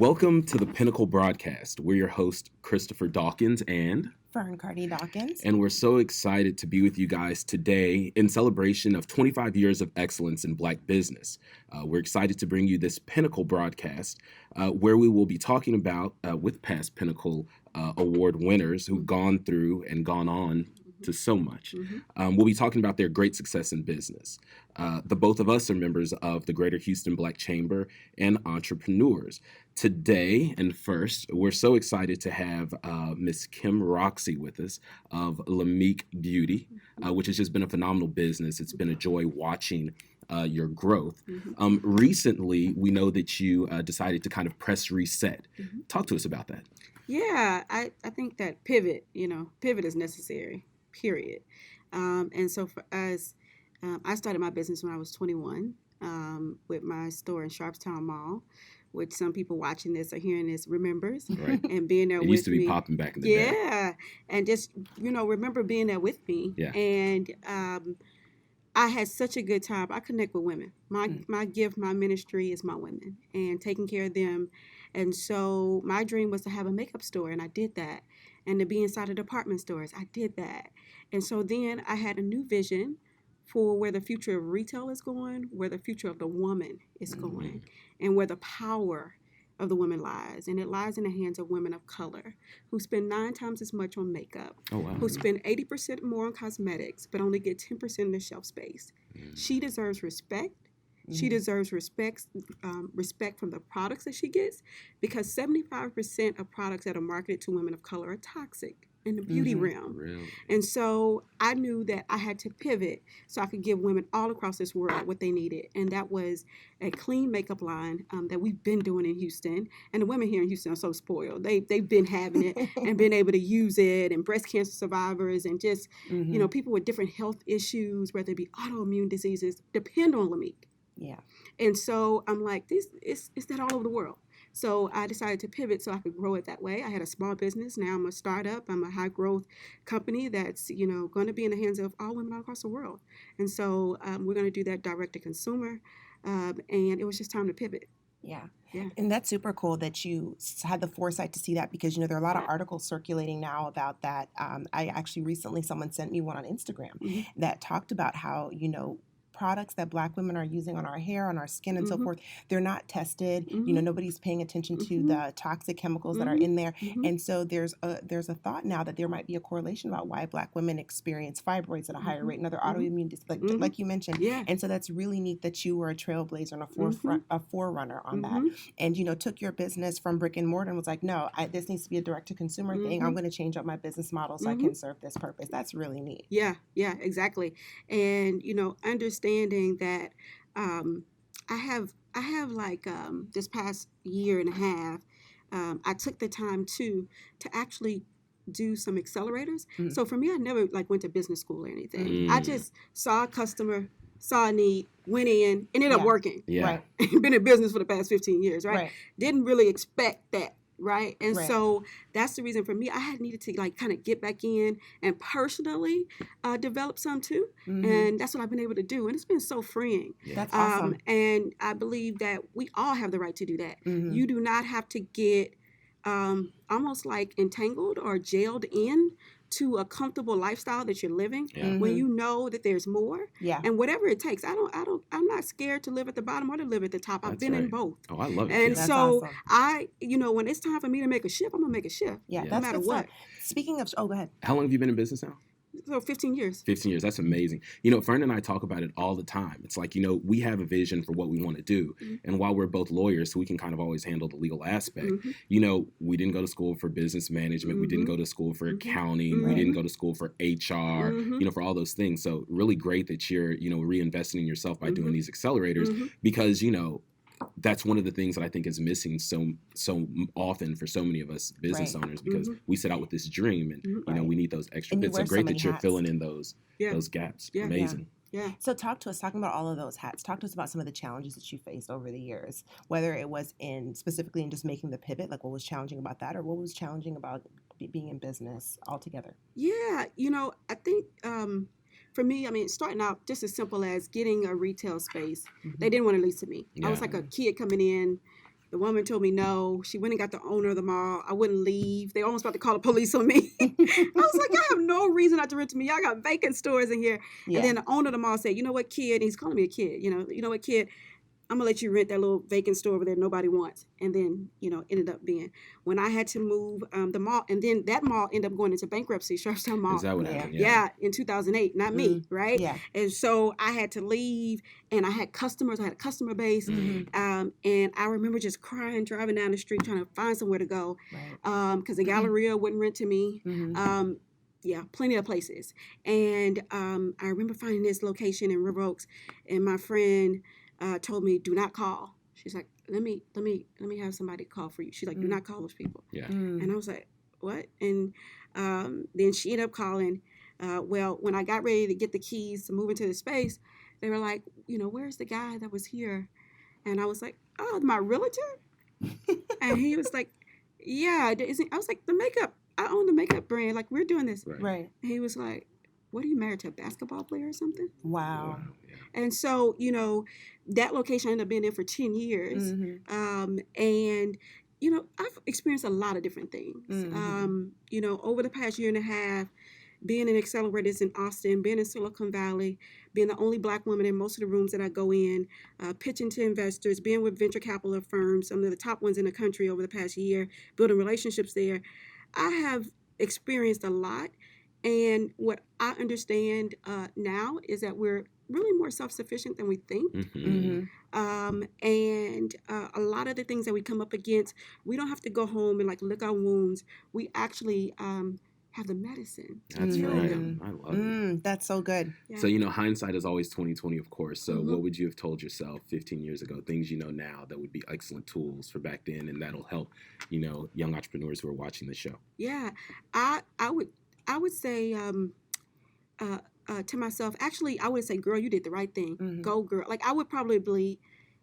Welcome to the Pinnacle Broadcast. We're your host, Christopher Dawkins and Fern, Carty, Dawkins. And we're so excited to be with you guys today in celebration of 25 years of excellence in Black business. We're excited to bring you this Pinnacle Broadcast where we will be talking about with past Pinnacle Award winners who've gone through and gone on to so much. We'll be talking about their great success in business. The both of us are members of the Greater Houston Black Chamber and entrepreneurs. Today and first, we're so excited to have Miss Kim Roxie with us of LAMIK Beauty, which has just been a phenomenal business. It's been a joy watching your growth. Recently, we know that you decided to kind of press reset. Talk to us about that. Yeah, I think that pivot is necessary, period. And so for us, I started my business when I was 21 with my store in Sharpstown Mall, which some people watching this or hearing this remembers. Right. And being there with me. It used to be popping back in the day. Yeah, and just, remember being there with me. Yeah. And I had such a good time. I connect with women. My gift, my ministry is my women and taking care of them. And so my dream was to have a makeup store, and I did that. And to be inside of department stores, I did that. And so then I had a new vision for where the future of retail is going, where the future of the woman is going, and where the power of the woman lies. And it lies in the hands of women of color who spend 9 times as much on makeup, who spend 80% more on cosmetics, but only get 10% of the shelf space. She deserves respect. She deserves respect from the products that she gets, because 75% of products that are marketed to women of color are toxic in the beauty realm. Really? And so I knew that I had to pivot so I could give women all across this world what they needed. And that was a clean makeup line that we've been doing in Houston. And the women here in Houston are so spoiled. They've been having it and been able to use it, and breast cancer survivors and just, people with different health issues, whether it be autoimmune diseases, depend on LAMIK. Yeah. And so I'm like, it's that all over the world. So I decided to pivot so I could grow it that way. I had a small business. Now I'm a startup. I'm a high growth company that's, going to be in the hands of all women all across the world. And so we're going to do that direct to consumer. And it was just time to pivot. Yeah. Yeah. And that's super cool that you had the foresight to see that, because, there are a lot of articles circulating now about that. I actually recently, someone sent me one on Instagram that talked about how, products that Black women are using on our hair, on our skin, and so forth, they're not tested. Nobody's paying attention to the toxic chemicals that are in there. And so there's a thought now that there might be a correlation about why Black women experience fibroids at a higher rate and other autoimmune diseases, like you mentioned. Yeah. And so that's really neat that you were a trailblazer and a forerunner on that. And, took your business from brick and mortar and was like, no, this needs to be a direct-to-consumer thing. I'm going to change up my business model so I can serve this purpose. That's really neat. Yeah, exactly. And, understanding that I have like this past year and a half, I took the time to actually do some accelerators. So for me, I never went to business school or anything. I just saw a customer, saw a need, went in, ended up working. Yeah. Right. Been in business for the past 15 years, right? Didn't really expect that. Right. And so that's the reason for me, I had needed to kind of get back in and personally develop some too. And that's what I've been able to do. And it's been so freeing. Yeah. That's awesome. And I believe that we all have the right to do that. You do not have to get almost like entangled or jailed in to a comfortable lifestyle that you're living when you know that there's more. Yeah. And whatever it takes. I'm not scared to live at the bottom or to live at the top. I've been in both. Oh, I love it. And That's so awesome. when it's time for me to make a shift, I'm gonna make a shift. Yeah. No That's matter good what. stuff. Speaking of, go ahead. How long have you been in business now? So 15 years. 15 years. That's amazing. Fern and I talk about it all the time. It's like, we have a vision for what we want to do. And while we're both lawyers, so we can kind of always handle the legal aspect. We didn't go to school for business management. We didn't go to school for accounting. We didn't go to school for HR, for all those things. So really great that you're, reinvesting in yourself by doing these accelerators because, that's one of the things that I think is missing so often for so many of us business owners, because we set out with this dream and we need those extra bits. So great that you're filling in those gaps. Yeah. Amazing. Yeah. So talking about all of those hats, talk to us about some of the challenges that you faced over the years, whether it was specifically in just making the pivot, like what was challenging about that, or what was challenging about being in business altogether? Yeah. I think for me, starting out just as simple as getting a retail space, they didn't want to lease to me. I was like a kid coming in, The woman told me no. She went and got the owner of the mall. I wouldn't leave. They almost about to call the police on me. I was like, I have no reason not to rent to me. Y'all got vacant stores in here. Yeah. And then the owner of the mall said, you know what, kid? And he's calling me a kid. You know what, kid? I'm going to let you rent that little vacant store over there nobody wants. And then, ended up being when I had to move the mall. And then that mall ended up going into bankruptcy, Sharpstown Mall. Is that what happened? Yeah, in 2008. Not me, right? Yeah. And so I had to leave, and I had customers. I had a customer base. And I remember just crying, driving down the street, trying to find somewhere to go. Right. Because the Galleria wouldn't rent to me. Yeah, plenty of places. And I remember finding this location in River Oaks, and my friend told me, do not call. She's like, let me have somebody call for you. She's like, do not call those people. Yeah. And I was like, what? And then she ended up calling. Well, when I got ready to get the keys to move into the space, they were like, where's the guy that was here? And I was like, oh, my realtor? And he was like, yeah. I was like, the makeup. I own the makeup brand. Like, we're doing this. Right. And he was like, what, are you married to a basketball player or something? Wow. Yeah. And so, that location ended up being there for 10 years. And, I've experienced a lot of different things. Over the past year and a half, being in accelerators in Austin, being in Silicon Valley, being the only Black woman in most of the rooms that I go in, pitching to investors, being with venture capital firms, some of the top ones in the country over the past year, building relationships there. I have experienced a lot. And what I understand now is that we're really more self-sufficient than we think. And a lot of the things that we come up against, we don't have to go home and lick our wounds. We actually have the medicine. That's right. I love it. That's so good. Yeah. So, hindsight is always 20/20, of course. So what would you have told yourself 15 years ago, things you know now that would be excellent tools for back then, and that'll help, young entrepreneurs who are watching the show? Yeah, I would say to myself, actually, I would say, girl, you did the right thing. Go, girl. Like, I would probably be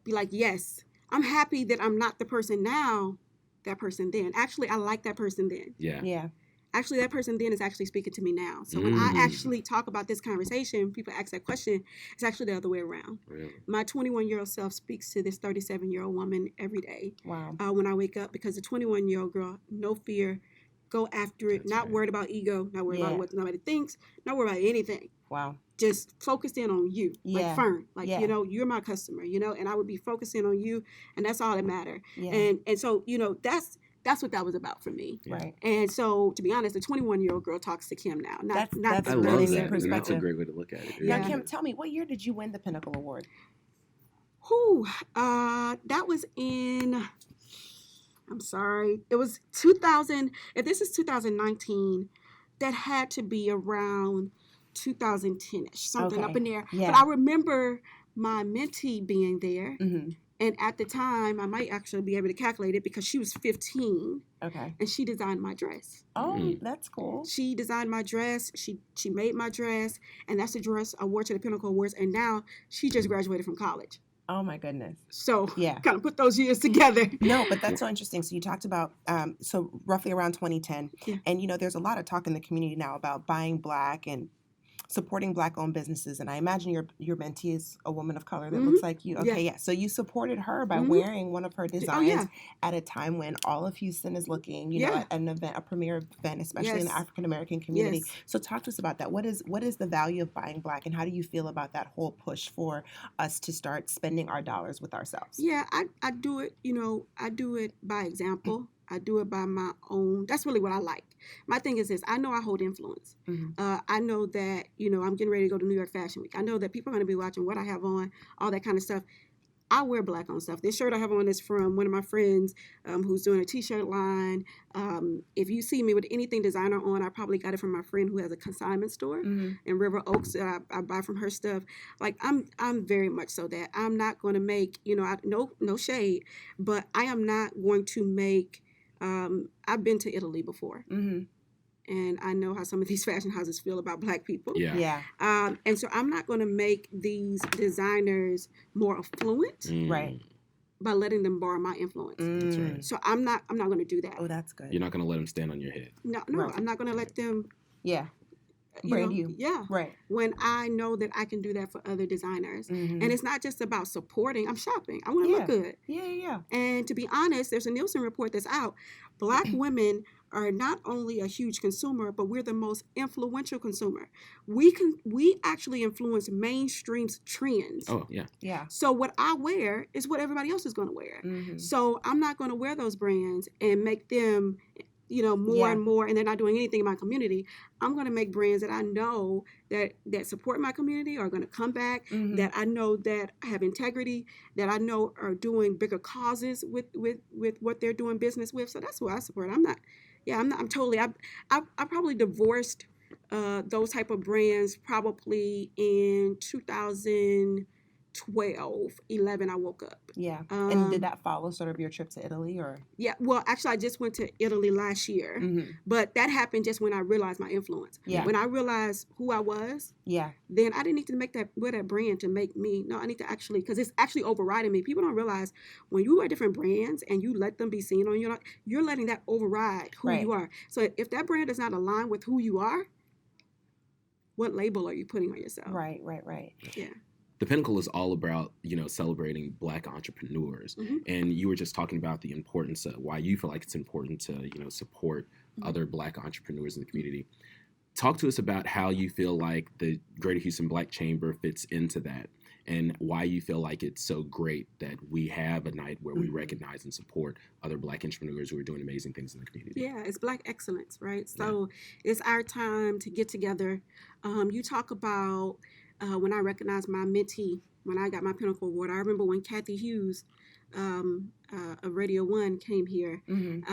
like, yes, I'm happy that I'm not the person now, that person then. Actually, I like that person then. Yeah. Yeah. Actually, that person then is actually speaking to me now. So when I actually talk about this conversation, people ask that question, it's actually the other way around. Really? My 21-year-old self speaks to this 37-year-old woman every day. Wow. When I wake up, because the 21-year-old girl, no fear, go after it, That's not right. worried about ego, not worried about what somebody thinks, not worried about anything. Wow. Just focused in on you, like Fern, you're my customer, and I would be focusing on you, and that's all that matter. Yeah. And so, that's what that was about for me. Right. And so, to be honest, the 21-year-old girl talks to Kim now, not That's the I really love neat that. And that's a perspective. great way to look at it. Now, Yeah. Kim, tell me, what year did you win the Pinnacle Award? That was in, I'm sorry, it was 2000, if this is 2019, that had to be around 2010-ish, something up in there. Yeah. But I remember my mentee being there. Mm-hmm. And at the time, I might actually be able to calculate it because she was 15 Okay. and she designed my dress. Oh, that's cool. She designed my dress. She made my dress. And that's the dress I wore to the Pinnacle Awards. And now she just graduated from college. Oh, my goodness. So Yeah. kind of put those years together. No, but that's so interesting. So you talked about, so roughly around 2010. Yeah. And, there's a lot of talk in the community now about buying Black and supporting Black-owned businesses. And I imagine your mentee is a woman of color that looks like you. Okay, yeah. So you supported her by wearing one of her designs at a time when all of Houston is looking, at an event, a premier event, especially in the African-American community. Yes. So talk to us about that. What is the value of buying Black, and how do you feel about that whole push for us to start spending our dollars with ourselves? Yeah, I do it, I do it by example. I do it by my own. That's really what I like. My thing is this. I know I hold influence. I know that, I'm getting ready to go to New York Fashion Week. I know that people are going to be watching what I have on, all that kind of stuff. I wear Black on stuff. This shirt I have on is from one of my friends who's doing a t-shirt line. If you see me with anything designer on, I probably got it from my friend who has a consignment store in River Oaks. I buy from her stuff. Like, I'm very much so that I'm not going to make, no shade, but I am not going to make, I've been to Italy before. And I know how some of these fashion houses feel about Black people. Yeah. And so I'm not going to make these designers more affluent Right. by letting them borrow my influence. That's right. So I'm not going to do that. Oh, that's good. You're not going to let them stand on your head. No, Right. I'm not going to let them. Yeah. Brand you. Yeah. Right. When I know that I can do that for other designers. Mhm. And it's not just about supporting. I'm shopping. I want to look good. Yeah. And to be honest, there's a Nielsen report that's out. Black women are not only a huge consumer, but we're the most influential consumer. We actually influence mainstream trends. Oh, yeah. Yeah. So what I wear is what everybody else is going to wear. Mhm. So I'm not going to wear those brands and make them, more and more, and they're not doing anything in my community. I'm going to make brands that I know that support my community, are going to come back, Mhm. that I know that have integrity, that I know are doing bigger causes with what they're doing business with. So that's who I support. I'm totally, I probably divorced those type of brands probably in 2012, 11, I woke up. Yeah. And did that follow sort of your trip to Italy, or? Yeah, well, actually, I just went to Italy last year, but that happened just when I realized my influence. Yeah. When I realized who I was, then I didn't need to wear that brand to make me. No, I need to actually, because it's actually overriding me. People don't realize when you wear different brands and you let them be seen on you, you're letting that override who you are. So if that brand does not align with who you are, what label are you putting on yourself? Right. Yeah. The Pinnacle is all about, celebrating Black entrepreneurs. And you were just talking about the importance of why you feel like it's important to, support other Black entrepreneurs in the community. Talk to us about how you feel like the Greater Houston Black Chamber fits into that, and why you feel like it's so great that we have a night where we recognize and support other Black entrepreneurs who are doing amazing things in the community. Yeah, it's Black excellence, right? So it's our time to get together. You talk about when I recognized my mentee, when I got my Pinnacle Award. I remember when Kathy Hughes of Radio 1 came here, and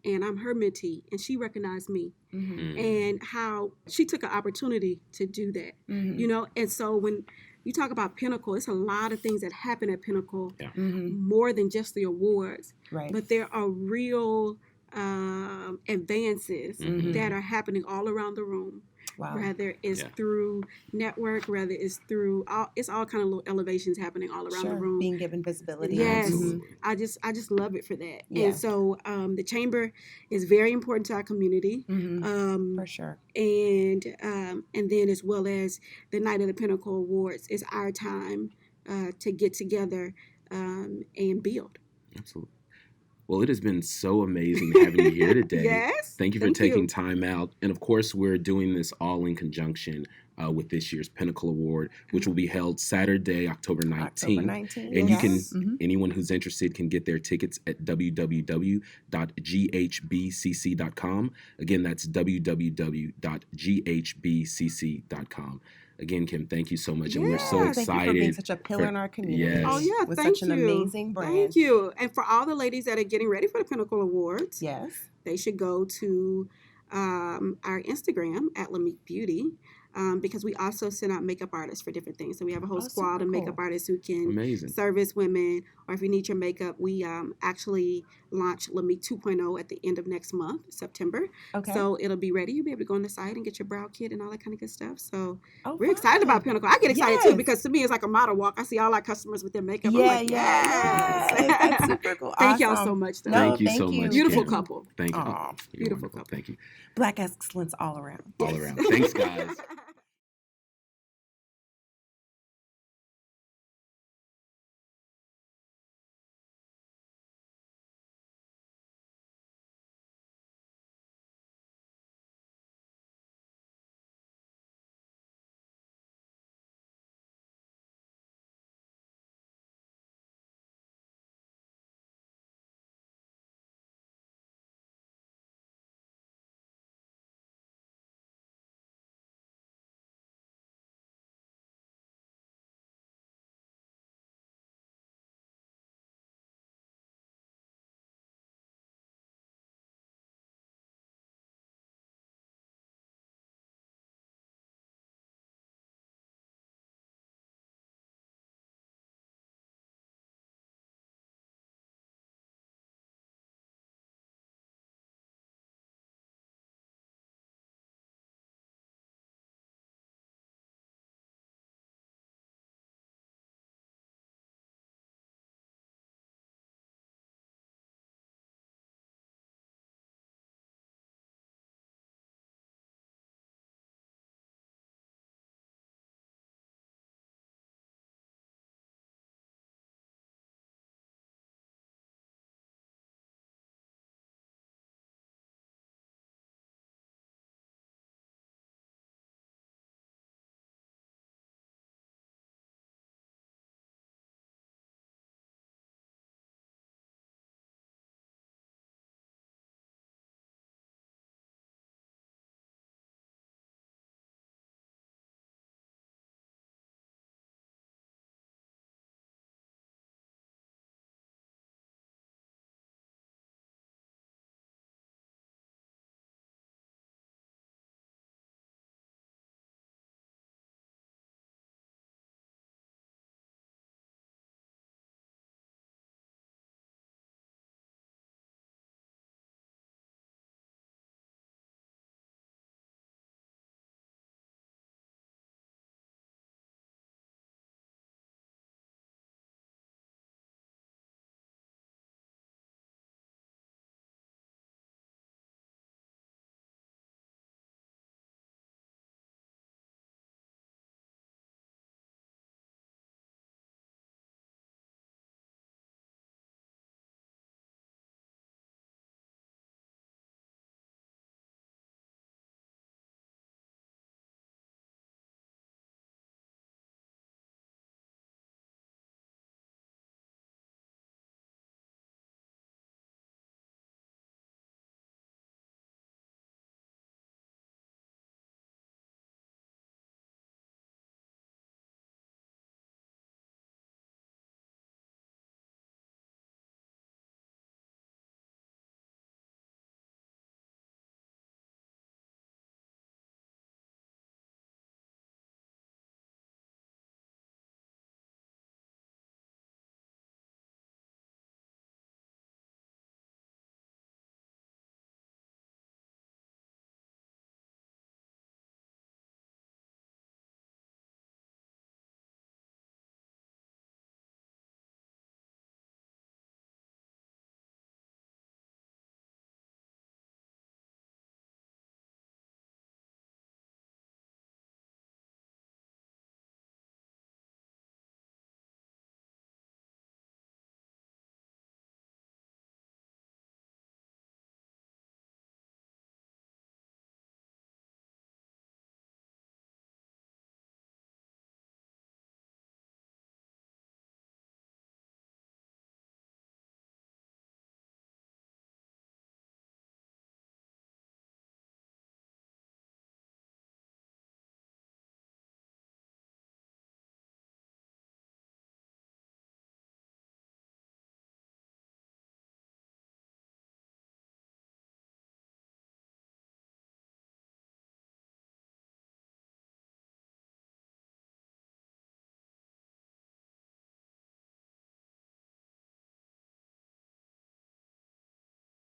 I'm her mentee, and she recognized me, and how she took an opportunity to do that, and so when you talk about Pinnacle, it's a lot of things that happen at Pinnacle, more than just the awards, right? But there are real advances that are happening all around the room. Wow. Whether it's through network, whether it's through it's all kind of little elevations happening all around the room. Being given visibility. Yes, Absolutely. I just love it for that. Yeah. And so the chamber is very important to our community. For sure. And then as well as the night of the Pinnacle Awards is our time to get together and build. Absolutely. Well, it has been so amazing having you here today. Yes. Thank you for taking time out. And of course, we're doing this all in conjunction with this year's Pinnacle Award, which will be held Saturday, October 19th. And you can, anyone who's interested can get their tickets at www.ghbcc.com. Again, that's www.ghbcc.com. Again, Kim, thank you so much. And we're so excited. Thank you for being such a pillar in our community. Yes. Oh, yeah, with thank such an you. amazing brand. Thank you. And for all the ladies that are getting ready for the Pinnacle Awards, they should go to our Instagram at LAMIK Beauty, because we also send out makeup artists for different things. So we have a whole squad of makeup artists who can service women, or if you need your makeup, we actually launch LAMIK 2.0 at the end of next month, September. Okay. So it'll be ready. You'll be able to go on the site and get your brow kit and all that kind of good stuff. So we're excited about Pinnacle. I get excited too, because to me it's like a model walk. I see all our customers with their makeup. I'm like, That's super cool. Thank y'all so much. Though. Thank you so much. Beautiful couple. Thank you. Beautiful couple. Thank you. Black excellence all around. All around. Thanks, guys.